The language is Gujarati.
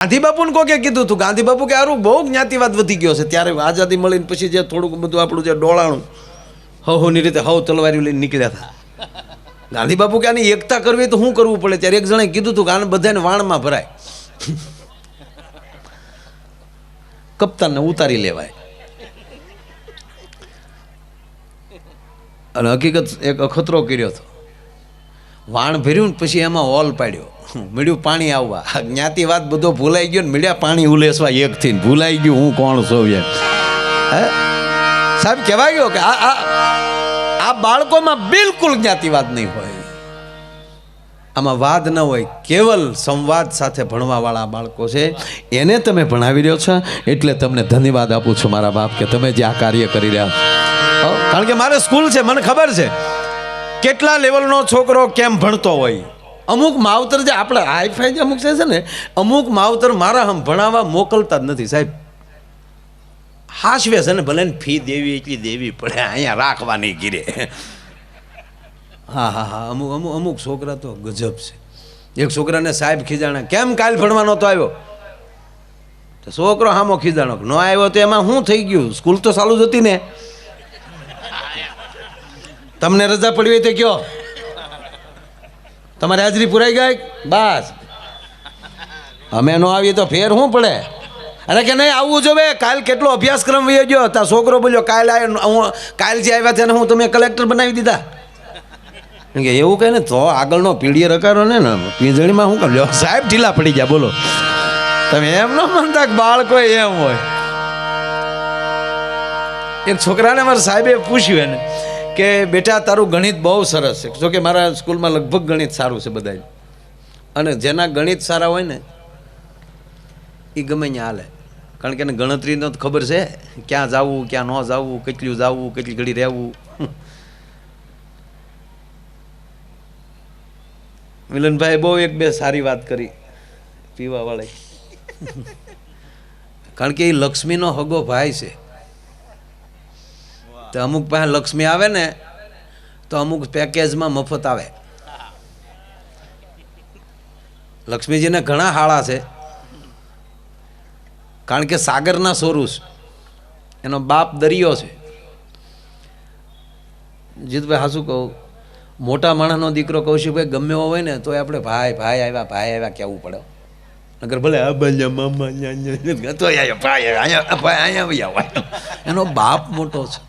ગાંધી બાપુને કોકે કીધું હતું, ગાંધી બાપુ કે આરું બહુ જ્ઞાતિવાદ વધી ગયો છે. ત્યારે આઝાદી મળીને પછી જે થોડુંક બધું આપણું જે ડોળાણું હવની રીતે હવ તલવારી લઈને નીકળ્યા હતા. ગાંધી બાપુ કે આની એકતા કરવી તો શું કરવું પડે? ત્યારે એક જણાએ કીધું હતું કે આને બધાને વાણમાં ભરાય, કપ્તાનને ઉતારી લેવાય. અને હકીકત એક અખતરો કર્યો હતો. વાણ ભર્યું ને પછી એમાં હોલ પાડ્યો, મળ્યું પાણી આવવા. જ્ઞાતિવાદ બધો ભૂલાઈ ગયો ને મળ્યા પાણી ઉલેસવા એકથી. ભૂલાઈ ગયું હું કોણ છું એમ. હે સાહેબ, કહેવાય ગયો કે આ બાળકોમાં બિલકુલ જ્ઞાતિવાદ નહીં હોય, આમાં વાદ ન હોય, કેવલ સંવાદ સાથે ભણવાવાળા બાળકો છે. એને તમે ભણાવી રહ્યો છો એટલે તમને ધન્યવાદ આપું છું મારા બાપ, કે તમે જે આ કાર્ય કરી રહ્યા છો. કારણ કે મારે સ્કૂલ છે, મને ખબર છે કેટલા લેવલનો છોકરો કેમ ભણતો હોય. અમુક માવતર જે આપણે હાઈફાઈ જે અમુક છે ને, અમુક માવતર મારા હમ ભણાવવા મોકલતા જ નથી સાહેબ. હાશવે છે ને, ભલે ફી દેવી એટલી દેવી પડે, અહીંયા રાખવાની ગીરે. હા હા હા, અમુક છોકરા તો ગજબ છે. એક છોકરાને સાહેબ ખીજાણા, કેમ કાલ ભણવાનો તો આવ્યો? તો છોકરો હામો ખીજાણો, ન આવ્યો તો એમાં શું થઈ ગયું? સ્કૂલ તો ચાલુ જ હતી ને. તમને રજા પડી હોય તો કયો, તમારી હાજરી પુરાઈ ગઈ બસ. અમે ન આવીએ તો ફેર શું પડે? અરે કે નહીં આવવું જોવે. કાલ કેટલો અભ્યાસક્રમ વહી ગયો. ત્યાં છોકરો બોલ્યો કાલ હું કાલ જે આવ્યા છે ને હું તમે કલેક્ટર બનાવી દીધા. કે એવું કહે ને તો આગળનો પીડીએ રકારો ને પીંજણીમાં શું કર્યો? સાહેબ ઢીલા પડી ગયા. બોલો તમે એમ ન માનતા કે બાળકો એમ હોય. એક છોકરાને મારા સાહેબે પૂછ્યું એને કે બેટા તારું ગણિત બહુ સરસ છે. જો કે મારા સ્કૂલમાં લગભગ ગણિત સારું છે બધા, અને જેના ગણિત સારા હોય ને એ ગમે ત્યાં હાલે. કારણ કે એને ગણતરીનો તો ખબર છે, ક્યાં જવું ક્યાં ન જવું, કેટલું જવું કેટલી ઘડી રહેવું. મિલનભાઈ બહુ એક બે સારી વાત કરી પીવા વાળી. કારણ કે એ લક્ષ્મીનો હગો ભાઈ છે. તો અમુક પાસે લક્ષ્મી આવે ને તો અમુક પેકેજમાં મફત આવે. લક્ષ્મીજીને ઘણા હાળા છે. કારણ કે સાગરના સોરું છે, એનો બાપ દરિયો છે. જીતભાઈ હાસું કહું, મોટા માણસનો દીકરો કૌશિકભાઈ ગમે એવો હોય ને તો આપણે ભાઈ ભાઈ આવ્યા કહેવું પડે. નગર ભલે મામા તો ભાઈ અહીંયા એનો બાપ મોટો છે.